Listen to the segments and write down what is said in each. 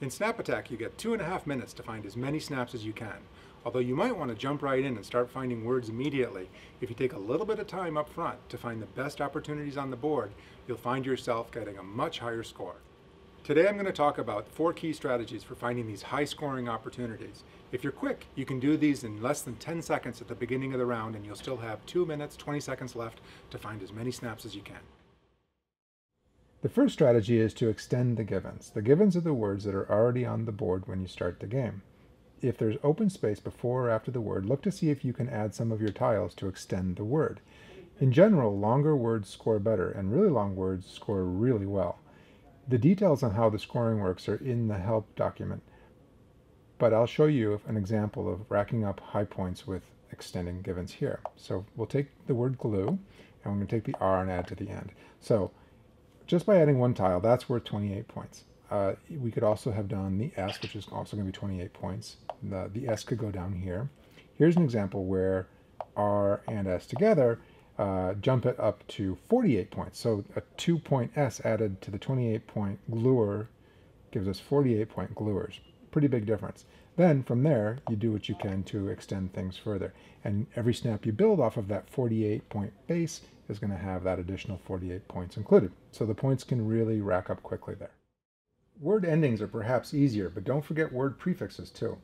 In Snap Attack, you get 2.5 minutes to find as many snaps as you can. Although you might want to jump right in and start finding words immediately, if you take a little bit of time up front to find the best opportunities on the board, you'll find yourself getting a much higher score. Today I'm going to talk about 4 key strategies for finding these high-scoring opportunities. If you're quick, you can do these in less than 10 seconds at the beginning of the round, and you'll still have 2 minutes, 20 seconds left to find as many snaps as you can. The first strategy is to extend the givens. The givens are the words that are already on the board when you start the game. If there's open space before or after the word, look to see if you can add some of your tiles to extend the word. In general, longer words score better, and really long words score really well. The details on how the scoring works are in the help document, but I'll show you an example of racking up high points with extending givens here. So we'll take the word glue, and we're going to take the R and add to the end. So just by adding one tile, that's worth 28 points. We could also have done the S, which is also going to be 28 points. The S could go down here. Here's an example where R and S together jump it up to 48 points. So a 2-point S added to the 28-point gluer gives us 48-point gluers. Pretty big difference. Then from there, you do what you can to extend things further. And every snap you build off of that 48-point base is going to have that additional 48 points included. So the points can really rack up quickly there. Word endings are perhaps easier, but don't forget word prefixes too.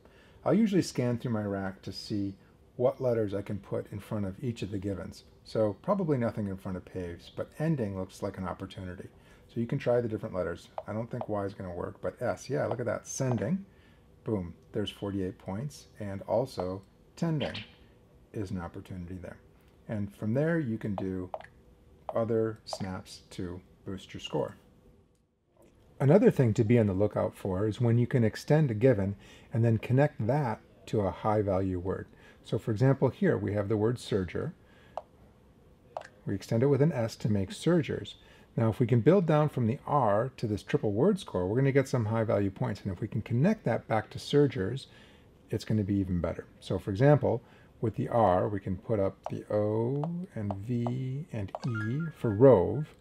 I'll usually scan through my rack to see what letters I can put in front of each of the givens. So probably nothing in front of paves, but ending looks like an opportunity. So you can try the different letters. I don't think Y is going to work, but S, yeah, look at that. Sending, boom, there's 48 points, and also tending is an opportunity there. And from there you can do other snaps to boost your score. Another thing to be on the lookout for is when you can extend a given and then connect that to a high value word. So for example, here we have the word serger. We extend it with an S to make sergers. Now if we can build down from the R to this triple word score, we're going to get some high value points. And if we can connect that back to sergers, it's going to be even better. So for example, with the R, we can put up the O and V and E for rove.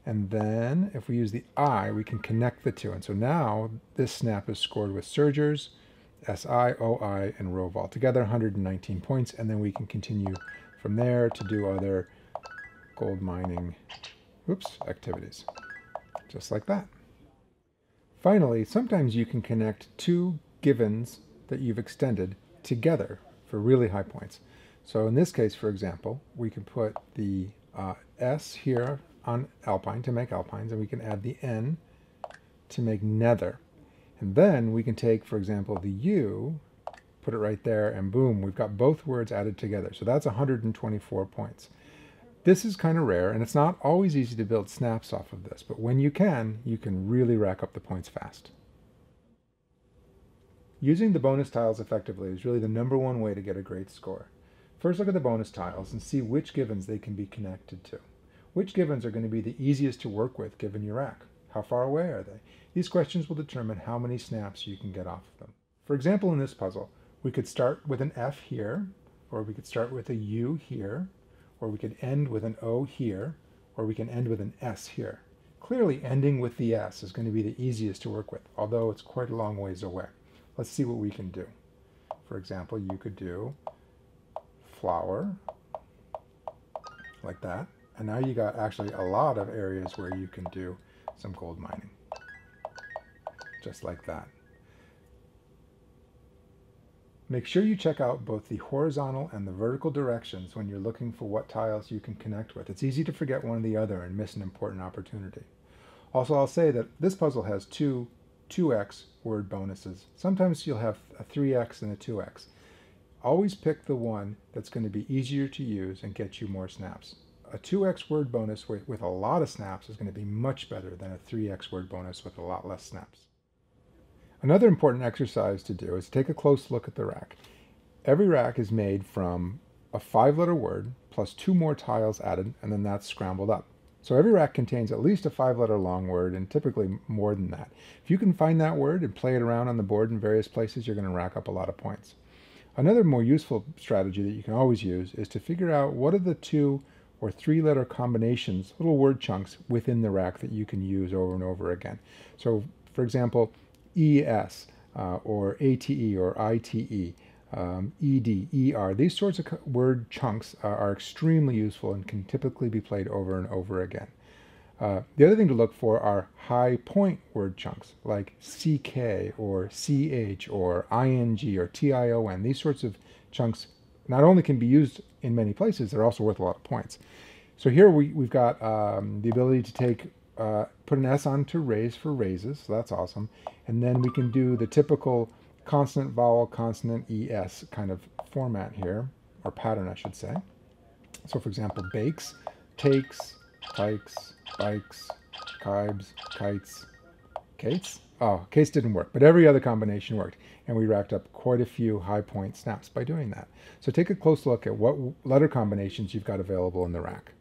And then if we use the I, we can connect the two. And so now this snap is scored with sergers, SI, OI, and rove all together, 119 points. And then we can continue from there to do other gold mining activities, just like that. Finally, sometimes you can connect 2 givens that you've extended together for really high points. So in this case, for example, we can put the S here on alpine to make alpines, and we can add the N to make nether. And then we can take, for example, the U, put it right there, and boom, we've got both words added together. So that's 124 points. This is kind of rare, and it's not always easy to build snaps off of this, but when you can really rack up the points fast. Using the bonus tiles effectively is really the #1 way to get a great score. First, look at the bonus tiles and see which givens they can be connected to. Which givens are going to be the easiest to work with given your rack? How far away are they? These questions will determine how many snaps you can get off of them. For example, in this puzzle, we could start with an F here, or we could start with a U here, or we could end with an O here, or we can end with an S here. Clearly, ending with the S is going to be the easiest to work with, although it's quite a long ways away. Let's see what we can do. For example, you could do flower, like that. And now you got actually a lot of areas where you can do some gold mining, just like that. Make sure you check out both the horizontal and the vertical directions when you're looking for what tiles you can connect with. It's easy to forget one or the other and miss an important opportunity. Also, I'll say that this puzzle has 2 2x word bonuses. Sometimes you'll have a 3x and a 2x. Always pick the one that's going to be easier to use and get you more snaps. A 2x word bonus with a lot of snaps is going to be much better than a 3x word bonus with a lot less snaps. Another important exercise to do is take a close look at the rack. Every rack is made from a 5-letter word plus 2 more tiles added, and then that's scrambled up. So every rack contains at least a 5-letter long word, and typically more than that. If you can find that word and play it around on the board in various places, you're going to rack up a lot of points. Another more useful strategy that you can always use is to figure out what are the 2 or 3-letter combinations, little word chunks within the rack that you can use over and over again. So for example, ES or ATE or ITE, ED, ER. These sorts of word chunks are extremely useful and can typically be played over and over again. The other thing to look for are high point word chunks like CK or CH or ING or TION. These sorts of chunks not only can be used in many places, they're also worth a lot of points. So here we've got the ability to take, put an S onto raise for raises, so that's awesome. And then we can do the typical consonant, vowel, consonant, ES kind of format here, or pattern I should say. So for example, bakes, takes, tikes, bikes, kibes, kites, kates? Oh, case didn't work, but every other combination worked. And we racked up quite a few high point snaps by doing that. So take a close look at what letter combinations you've got available in the rack.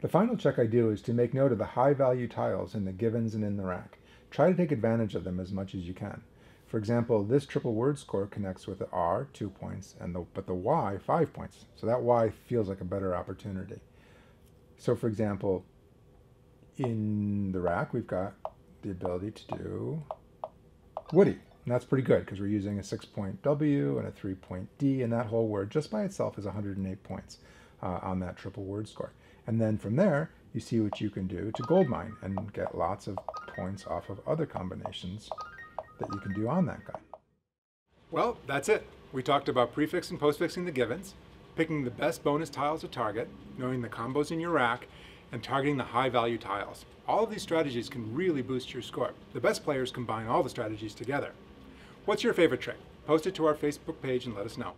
The final check I do is to make note of the high value tiles in the givens and in the rack. Try to take advantage of them as much as you can. For example, this triple word score connects with the R, 2 points, but the Y, 5 points. So that Y feels like a better opportunity. So for example, in the rack, we've got the ability to do Woody. And that's pretty good because we're using a 6-point W and a 3-point D, and that whole word just by itself is 108 points on that triple word score. And then from there, you see what you can do to gold mine and get lots of points off of other combinations that you can do on that guy. Well, that's it. We talked about prefix and postfixing the givens, picking the best bonus tiles to target, knowing the combos in your rack, and targeting the high value tiles. All of these strategies can really boost your score. The best players combine all the strategies together. What's your favorite trick? Post it to our Facebook page and let us know.